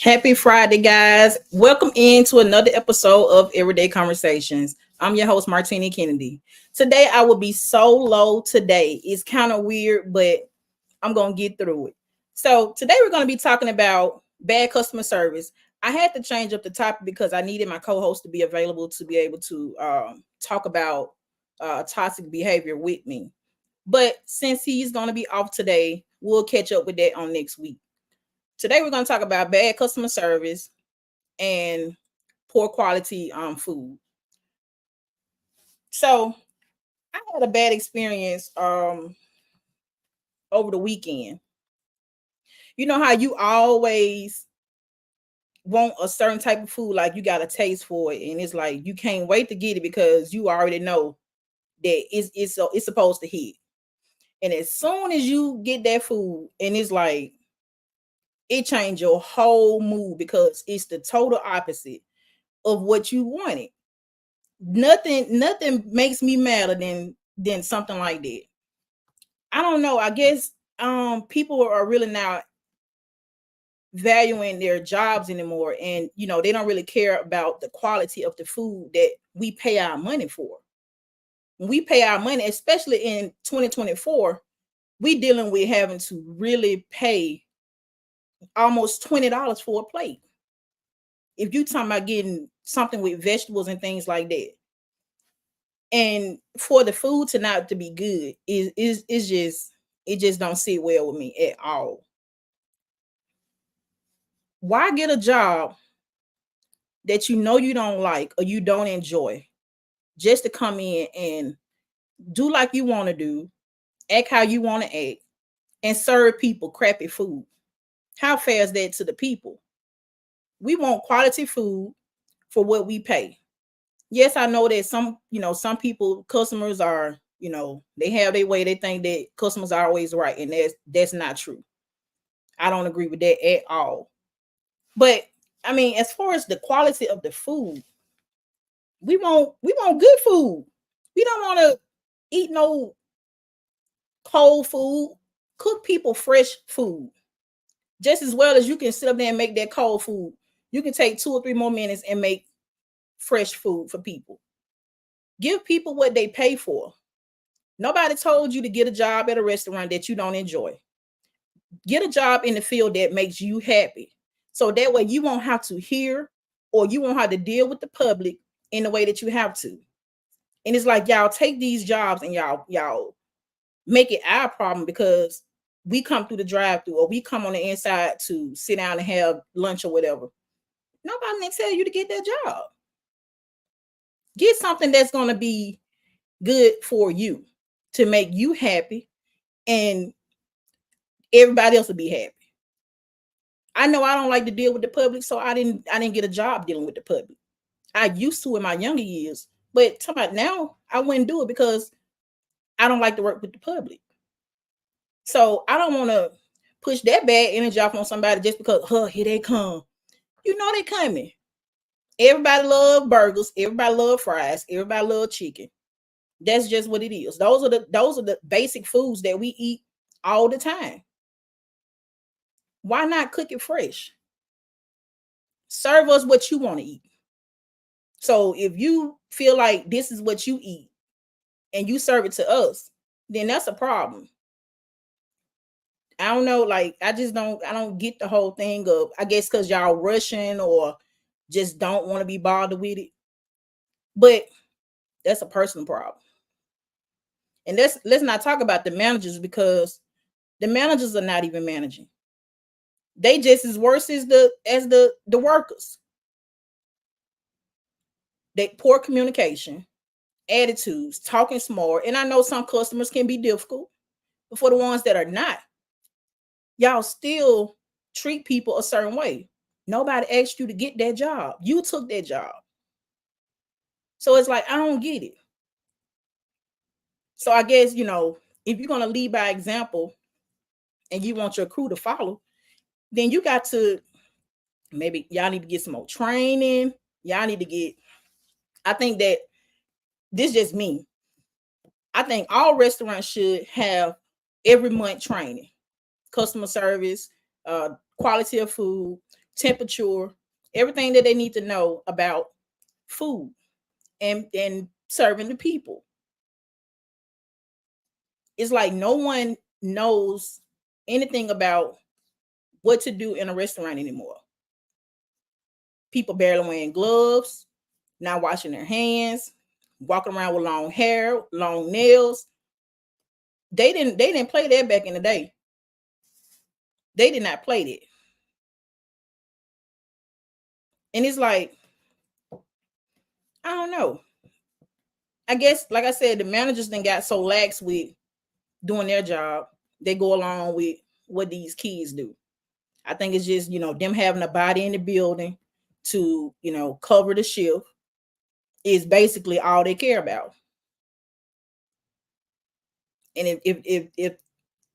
Happy Friday, guys. Welcome into another episode of Everyday Conversations. I'm your host, Martini Kennedy. Today, I will be solo today. It's kind of weird, but I'm going to get through it. So, today, we're going to be talking about bad customer service. I had to change up the topic because I needed my co host to be available to be able to talk about toxic behavior with me. But since he's going to be off today, we'll catch up with that on next week. Today we're going to talk about bad customer service and poor quality food. So I had a bad experience over the weekend. You know how you always want a certain type of food, like you got a taste for it, and it's like you can't wait to get it because you already know that it's supposed to hit. And as soon as you get that food, and it's like it changed your whole mood because it's the total opposite of what you wanted. Nothing makes me madder than something like that. I don't know. I guess people are really not valuing their jobs anymore, and they don't really care about the quality of the food that we pay our money for. When we pay our money, especially in 2024, we dealing with having to really pay almost $20 for a plate. If you talking about getting something with vegetables and things like that, and for the food to not to be good is just it just don't sit well with me at all. Why get a job that you don't like or you don't enjoy just to come in and do like you want to do, act how you want to act, and serve people crappy food? How fair is that to the people? We want quality food for what we pay. Yes, I know that some people, customers are, they have their way. They think that customers are always right, and that's not true. I don't agree with that at all. But I mean, as far as the quality of the food, we want good food. We don't want to eat no cold food. Cook people fresh food. Just as well as you can sit up there and make that cold food, you can take 2 or 3 more minutes and make fresh food for people. Give people what they pay for. Nobody told you to get a job at a restaurant that you don't enjoy. Get a job in the field that makes you happy. So that way you won't have to hear or you won't have to deal with the public in the way that you have to. And it's like y'all take these jobs and y'all make it our problem because we come through the drive-through or we come on the inside to sit down and have lunch or whatever. Nobody can tell you to get that job. Get something that's going to be good for you to make you happy and everybody else will be happy. I know I don't like to deal with the public, so I didn't get a job dealing with the public. I used to in my younger years, but talking about now, I wouldn't do it because I don't like to work with the public. So I don't want to push that bad energy off on somebody just because, here they come. You know they coming. Everybody love burgers. Everybody love fries. Everybody love chicken. That's just what it is. Those are the basic foods that we eat all the time. Why not cook it fresh? Serve us what you want to eat. So if you feel like this is what you eat and you serve it to us, then that's a problem. I don't know, like I don't get the whole thing of, I guess because y'all rushing or just don't want to be bothered with it. But that's a personal problem. And let's not talk about the managers because the managers are not even managing. They just as worse as the workers. They poor communication, attitudes, talking smart. And I know some customers can be difficult, but for the ones that are not, y'all still treat people a certain way. Nobody asked you to get that job. You took that job. So it's like, I don't get it. So I guess, if you're going to lead by example and you want your crew to follow, then you got to, maybe y'all need to get some more training. Y'all need to get, I think that this is just me. I think all restaurants should have every month training, customer service, quality of food, temperature, everything that they need to know about food and serving the people. It's like no one knows anything about what to do in a restaurant anymore. People barely wearing gloves, not washing their hands, walking around with long hair, long nails. They didn't play that back in the day. They did not play that. And it's like, I don't know. I guess, like I said, the managers then got so lax with doing their job. They go along with what these kids do. I think it's just, them having a body in the building to, cover the shift is basically all they care about. And if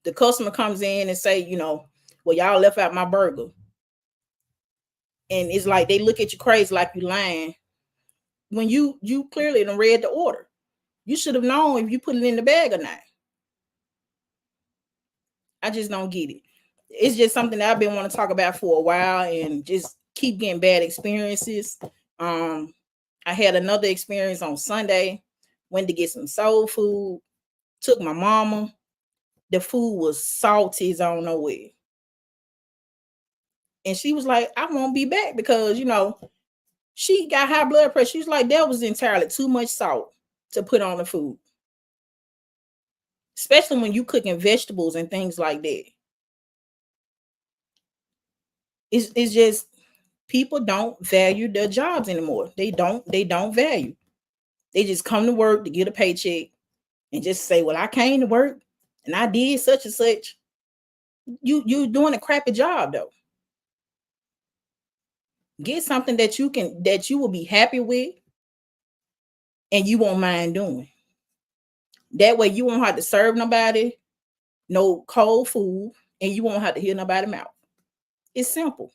the customer comes in and say, well, y'all left out my burger, and it's like they look at you crazy like you lying, when you clearly done read the order. You should have known if you put it in the bag or not. I just don't get it. It's just something that I've been wanting to talk about for a while, and just keep getting bad experiences. I had another experience on Sunday. Went to get some soul food. Took my mama. The food was salty as I don't know where. And she was like, I won't be back because, she got high blood pressure. She was like, that was entirely too much salt to put on the food. Especially when you cooking vegetables and things like that. It's just people don't value their jobs anymore. They don't value. They just come to work to get a paycheck and just say, well, I came to work and I did such and such. You doing a crappy job though. Get something that you will be happy with and you won't mind doing. That way you won't have to serve nobody no cold food and you won't have to hear nobody mouth. It's simple.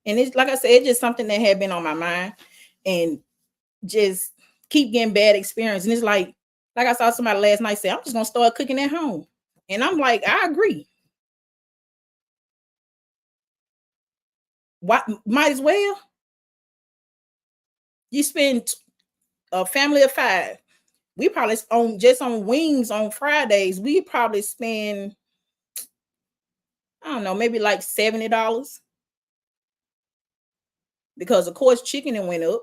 And it's like I said, it's just something that had been on my mind and just keep getting bad experience. And it's like I saw somebody last night say, I'm just gonna start cooking at home. And I'm like, I agree. Why might as well? You spend a family of 5. We probably on wings on Fridays, we probably spend, I don't know, maybe like $70. Because of course chicken and went up.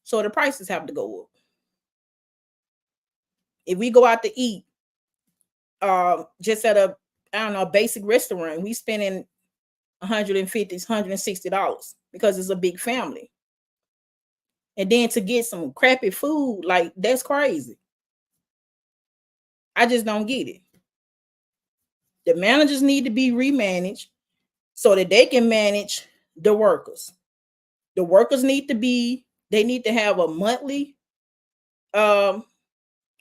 So the prices have to go up. If we go out to eat, just at a, I don't know, basic restaurant, we spending $150, $160 because it's a big family. And then to get some crappy food, like that's crazy. I just don't get it. The managers need to be remanaged so that they can manage the workers. The workers need to have a monthly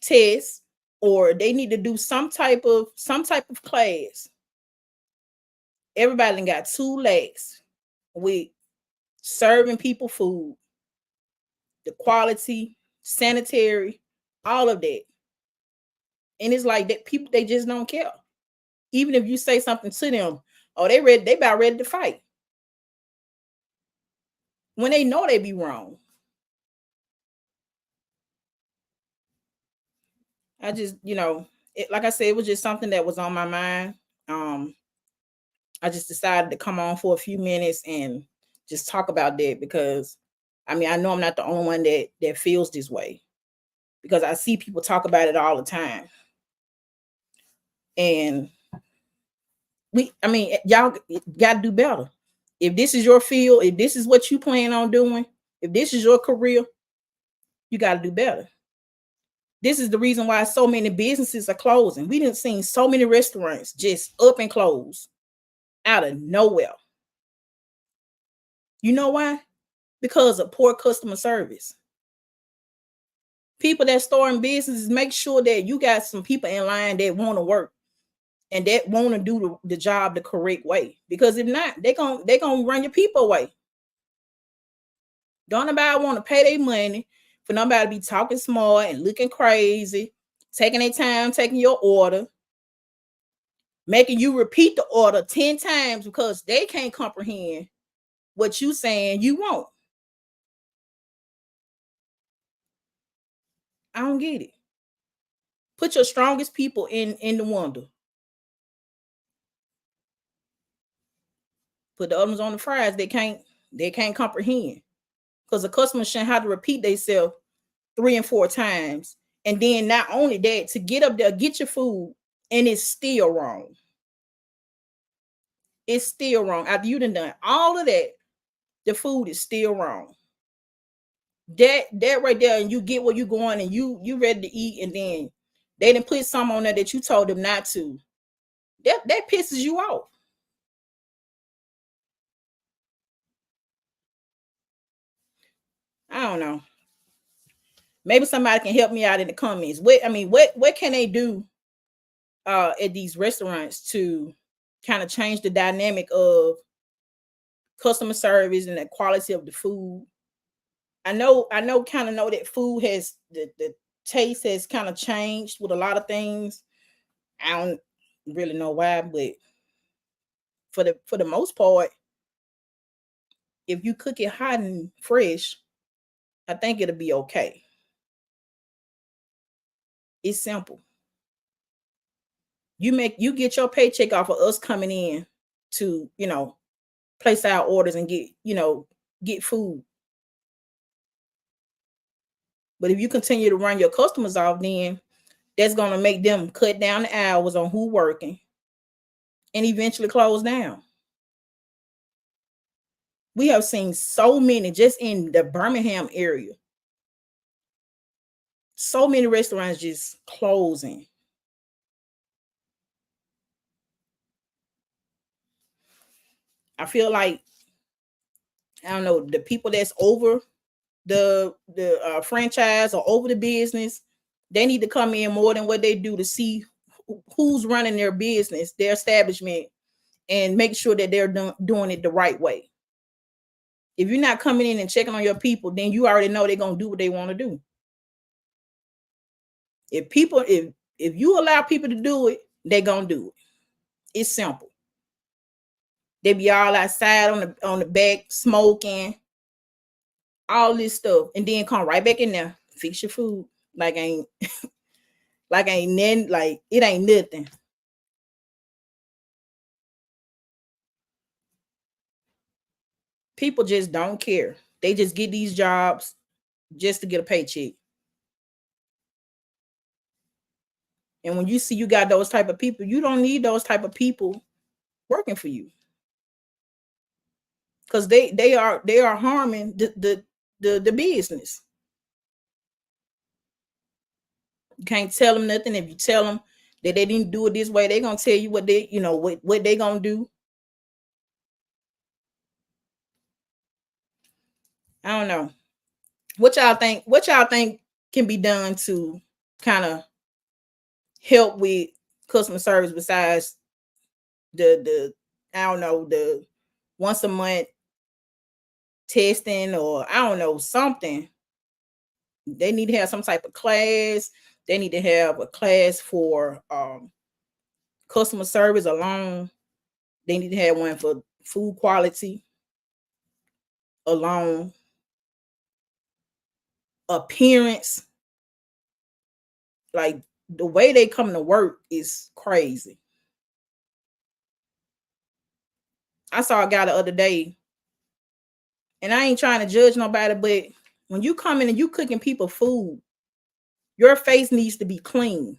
test, or they need to do some type of class. Everybody got 2 legs with serving people food, the quality, sanitary, all of that. And it's like that people, they just don't care. Even if you say something to them, oh, they about ready to fight. When they know they be wrong. I just, like I said, it was just something that was on my mind. I just decided to come on for a few minutes and just talk about that because, I know I'm not the only one that feels this way, because I see people talk about it all the time. And y'all got to do better. If this is your field, if this is what you plan on doing, if this is your career, you got to do better. This is the reason why so many businesses are closing. We didn't see so many restaurants just up and close out of nowhere. You know why? Because of poor customer service. People that starting businesses, make sure that you got some people in line that want to work and that want to do the job the correct way. Because if not, they're gonna run your people away. Don't nobody want to pay their money for nobody to be talking smart and looking crazy, taking their time, taking your order. making you repeat the order 10 times because they can't comprehend what you saying you want. I don't get it. Put your strongest people in the wonder. Put the others on the fries. They can't comprehend. Because the customer shouldn't have to repeat themselves 3 and 4 times. And then not only that, to get up there, get your food, and it's still wrong. It's still wrong. After you done all of that, the food is still wrong. That right there, and you get where you going, and you ready to eat, and then they didn't put some on there that you told them not to. That pisses you off. I don't know. Maybe somebody can help me out in the comments. What can they do at these restaurants to kind of change the dynamic of customer service and the quality of the food? I know kind of know that food has the taste has kind of changed with a lot of things. I don't really know why, but for the most part, if you cook it hot and fresh, I think it'll be okay. It's simple. You get your paycheck off of us coming in to, place our orders and get food. But if you continue to run your customers off, then that's going to make them cut down the hours on who working and eventually close down. We have seen so many just in the Birmingham area. So many restaurants just closing. I feel like, I don't know, the people that's over the franchise or over the business, they need to come in more than what they do to see who's running their business, their establishment, and make sure that they're doing it the right way. If you're not coming in and checking on your people, then you already know they're gonna do what they want to do. If you allow people to do it, they're gonna do it. It's simple. They be all outside on the back smoking, all this stuff, and then come right back in there, fix your food like ain't like it ain't nothing. People just don't care. They just get these jobs just to get a paycheck. And when you see you got those type of people, you don't need those type of people working for you. Because they are harming the business. You can't tell them nothing. If you tell them that they didn't do it this way, they're gonna tell you what what they gonna do. I don't know. What y'all think? What y'all think can be done to kind of help with customer service besides the I don't know, the once a month testing, or I don't know, something. They need to have some type of class. They need to have a class for customer service alone. They need to have one for food quality alone. Appearance, like the way they come to work is crazy. I saw a guy the other day, and I ain't trying to judge nobody, but when you come in and you cooking people food, your face needs to be clean,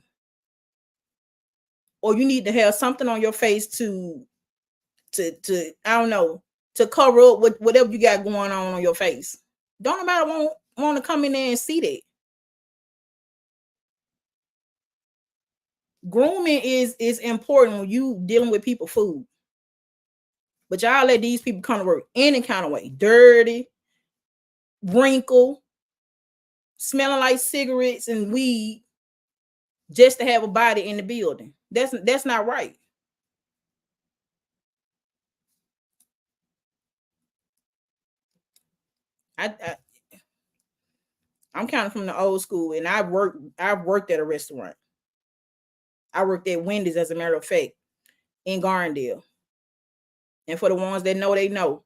or you need to have something on your face to I don't know, to cover up with whatever you got going on your face. Don't nobody want to come in there and see that. Grooming is important when you dealing with people food. But y'all let these people come to work any kind of way. Dirty, wrinkle, smelling like cigarettes and weed, just to have a body in the building. That's not right. I I'm kind of from the old school, and I've worked at a restaurant. I worked at Wendy's, as a matter of fact. in Garndale. And for the ones that know, they know.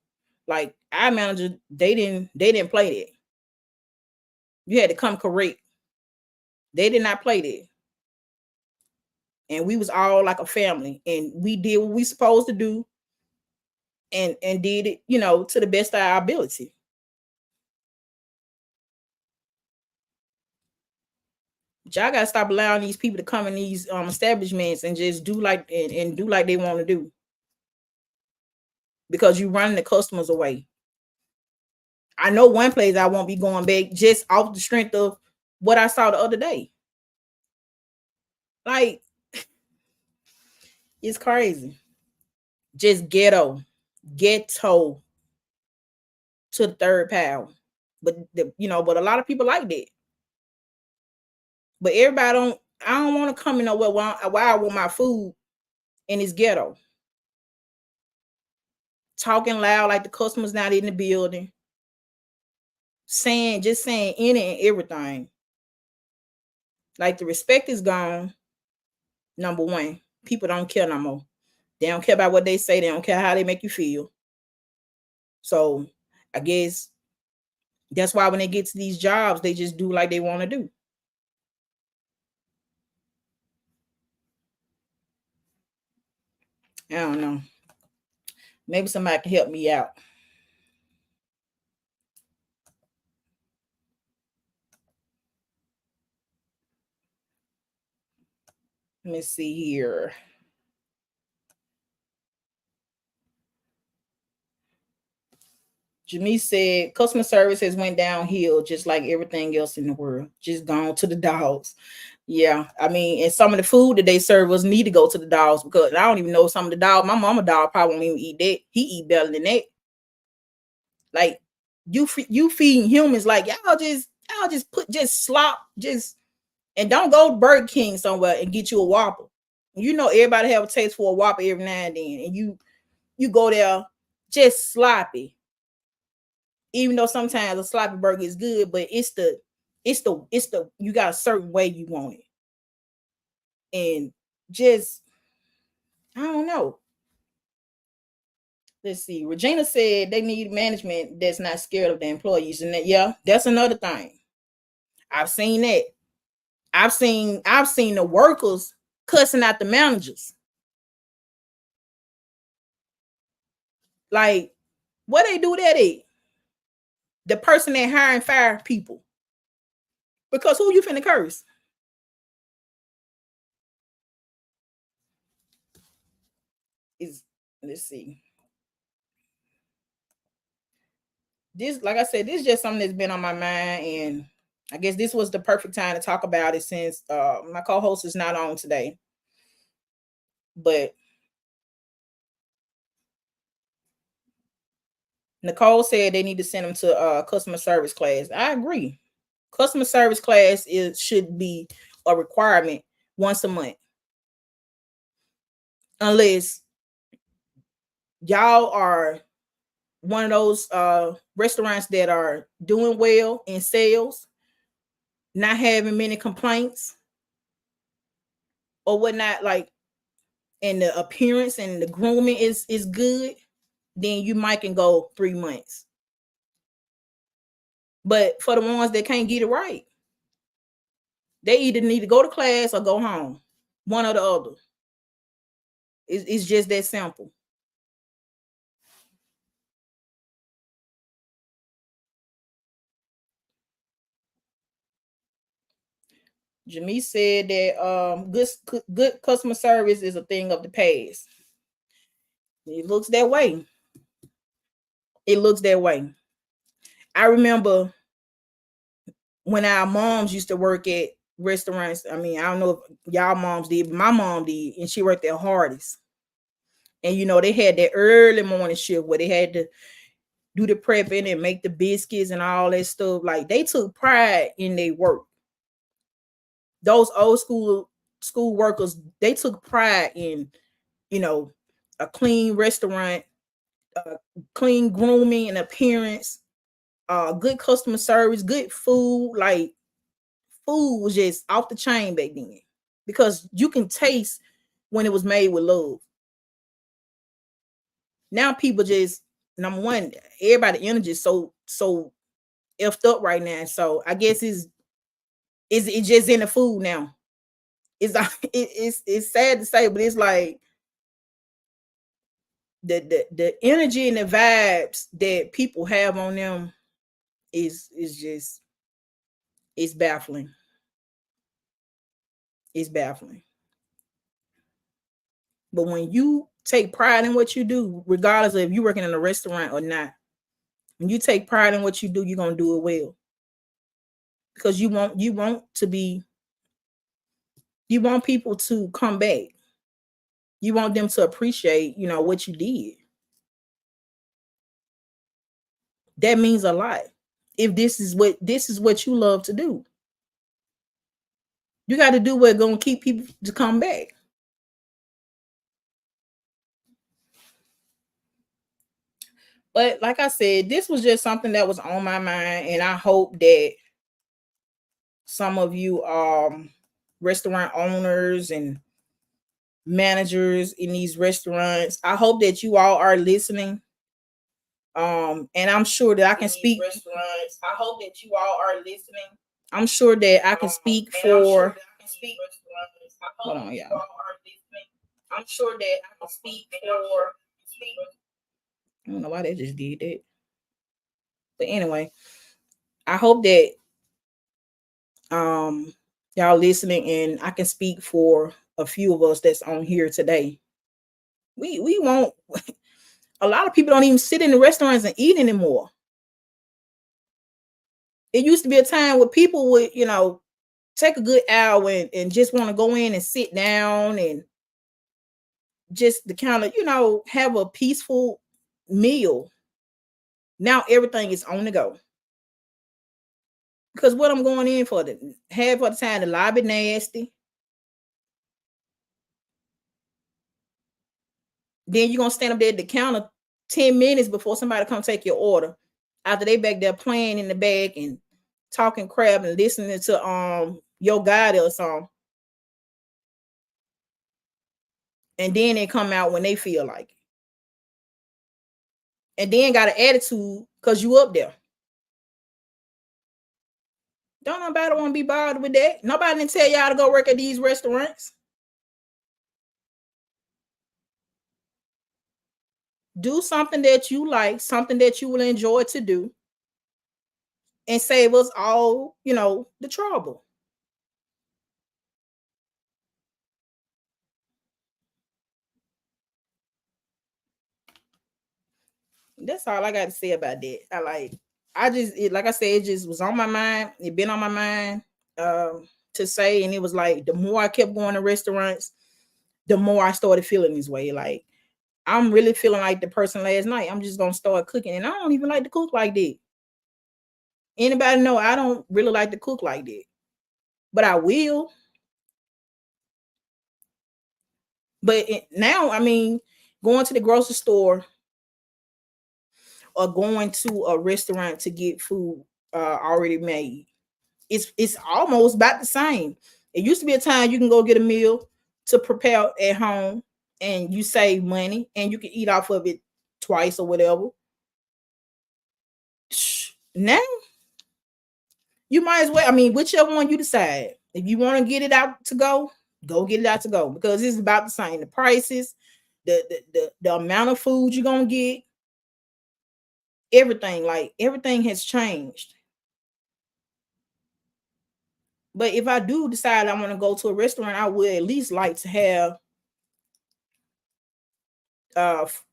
Like our manager, they didn't play that. You had to come correct. They did not play that. And we was all like a family, and we did what we supposed to do, and did it, to the best of our ability. But y'all gotta stop allowing these people to come in these establishments and just do like and do like they want to do, because you running the customers away. I know one place I won't be going back just off the strength of what I saw the other day. Like, it's crazy. Just ghetto to the third power. But but a lot of people like that. But everybody I don't want to come in nowhere while I want my food and it's ghetto. Talking loud like the customers not in the building. Saying any and everything. Like, the respect is gone. Number one, people don't care no more. They don't care about what they say. They don't care how they make you feel. So I guess that's why when they get to these jobs, they just do like they want to do. I don't know. Maybe somebody can help me out. Let me see here. Jamie said customer service has went downhill just like everything else in the world. Just gone to the dogs. Yeah, I mean, and some of the food that they serve us need to go to the dogs, because I don't even know some of the dogs. My mama dog probably won't even eat that. He eat better than that. Like, you feeding humans, like y'all just slop, and don't go to Burger King somewhere and get you a Whopper. Everybody have a taste for a Whopper every now and then, and you go there just sloppy. Even though sometimes a sloppy burger is good, but it's the you got a certain way you want it. And just, I don't know. Let's see. Regina said they need management that's not scared of the employees. And that's another thing. I've seen that. I've seen the workers cussing out the managers. Like, what they do that at? The person that hire and fire people. Because who you finna curse? Let's see. This, like I said, this is just something that's been on my mind, and I guess this was the perfect time to talk about it, since my co-host is not on today. But Nicole said they need to send them to customer service class. I agree. Customer service class should be a requirement once a month. Unless y'all are one of those restaurants that are doing well in sales, not having many complaints or whatnot, like, and the appearance and the grooming is good, then you might can go 3 months. But for the ones that can't get it right, they either need to go to class or go home. One or the other. It's just that simple. Jamie said that good customer service is a thing of the past. It looks that way. I remember when our moms used to work at restaurants. I mean, I don't know if y'all moms did, but my mom did, and she worked at Hardee's. And they had that early morning shift where they had to do the prepping and make the biscuits and all that stuff. Like, they took pride in their work. Those old school workers, they took pride in, a clean restaurant, clean grooming and appearance, good customer service, good food. Like, food was just off the chain back then, because you can taste when it was made with love. Now people just, number one, everybody energy is so effed up right now. So I guess it's just in the food now. It's it's sad to say, but it's like the energy and the vibes that people have on them is just, it's baffling. It's baffling. But when you take pride in what you do, regardless of if you're working in a restaurant or not, when you take pride in what you do, you're gonna do it well. Because you want people to come back. You want them to appreciate, what you did. That means a lot. If this is what you love to do, you got to do what's gonna keep people to come back. But like I said, this was just something that was on my mind, and I hope that some of you restaurant owners and managers in these restaurants, I hope that you all are listening. And I'm sure that I can speak. Restaurants, I hope that you all are listening. I'm sure that I can speak for. Hold on, y'all. I'm sure that I can speak for. I don't know why they just did that. But anyway, I hope that y'all listening, and I can speak for a few of us that's on here today. We won't. A lot of people don't even sit in the restaurants and eat anymore. It used to be a time where people would, take a good hour and just want to go in and sit down and just to kind of, have a peaceful meal. Now everything is on the go. Because what I'm going in for, half of the time, the lobby nasty. Then you're going to stand up there at the counter 10 minutes before somebody come take your order. After they back there playing in the back and talking crap and listening to your guide or something. And then they come out when they feel like it. And then got an attitude because you up there. Don't nobody want to be bothered with that. Nobody didn't tell y'all to go work at these restaurants. Do something that you like, something that you will enjoy to do, and save us all, the trouble. That's all I got to say about that. Like I said, it just was on my mind. It been on my mind to say, and it was like the more I kept going to restaurants, the more I started feeling this way. Like I'm really feeling like the person last night. I'm just gonna start cooking, and I don't even like to cook like that. Anybody know I don't really like to cook like that, but I will. But now, I mean, going to the grocery store or going to a restaurant to get food already made, it's almost about the same. It used to be a time you can go get a meal to prepare at home and you save money and you can eat off of it twice or whatever. Now you might as well, I mean, whichever one you decide. If you want to get it out to go get it out to go, because it's about the same. The prices, the amount of food you're gonna get, everything has changed. But if I do decide I want to go to a restaurant, I would at least like to have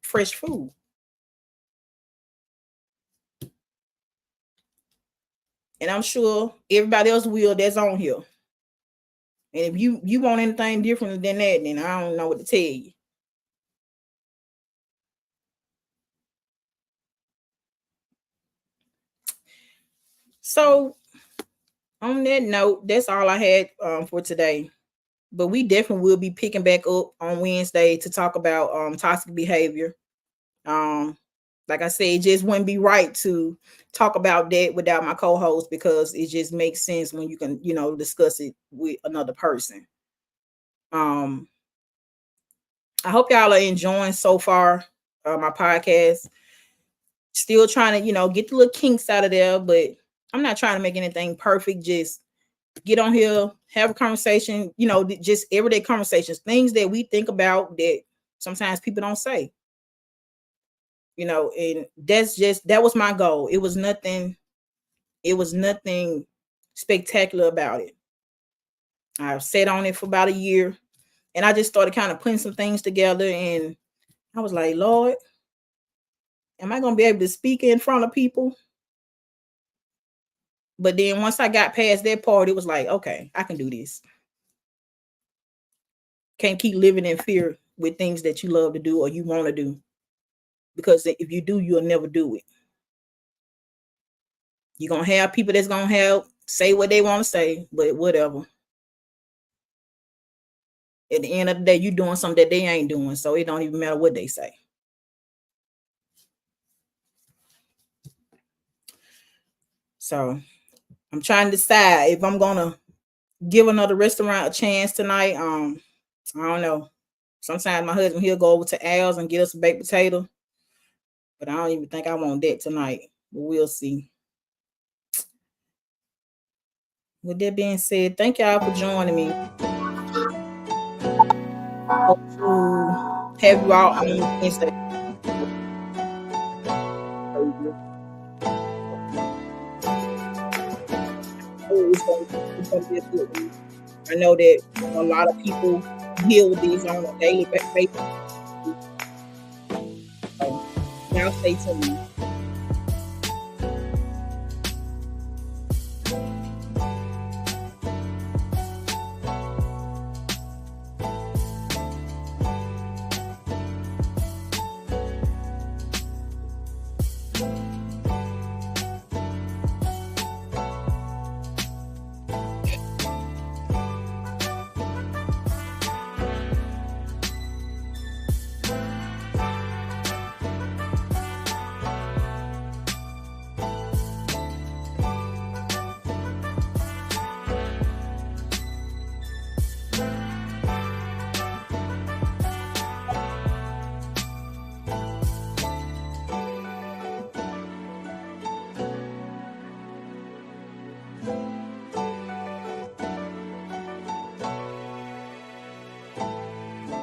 fresh food. And I'm sure everybody else will that's on here. And if you want anything different than that, then I don't know what to tell you. So on that note, that's all I had for today. But we definitely will be picking back up on Wednesday to talk about toxic behavior. Like I said, it just wouldn't be right to talk about that without my co-host, because it just makes sense when you can, discuss it with another person. I hope y'all are enjoying so far my podcast. Still trying to, get the little kinks out of there, but I'm not trying to make anything perfect. Just get on here, have a conversation, just everyday conversations, things that we think about that sometimes people don't say, and that was my goal. It was nothing spectacular about it. I sat on it for about a year, and I just started kind of putting some things together, and I was like, Lord, am I going to be able to speak in front of people? But then once I got past that part, it was like, okay, I can do this. Can't keep living in fear with things that you love to do or you want to do. Because if you do, you'll never do it. You're going to have people that's going to say what they want to say, but whatever. At the end of the day, you're doing something that they ain't doing, so it don't even matter what they say. So I'm trying to decide if I'm going to give another restaurant a chance tonight. I don't know. Sometimes my husband, he'll go over to Al's and get us a baked potato, but I don't even think I want that tonight. But we'll see. With that being said, thank y'all for joining me. Hope to have you all on Wednesday. It's gonna be a good one. I know that a lot of people deal with these on a daily basis. Y'all stay tuned.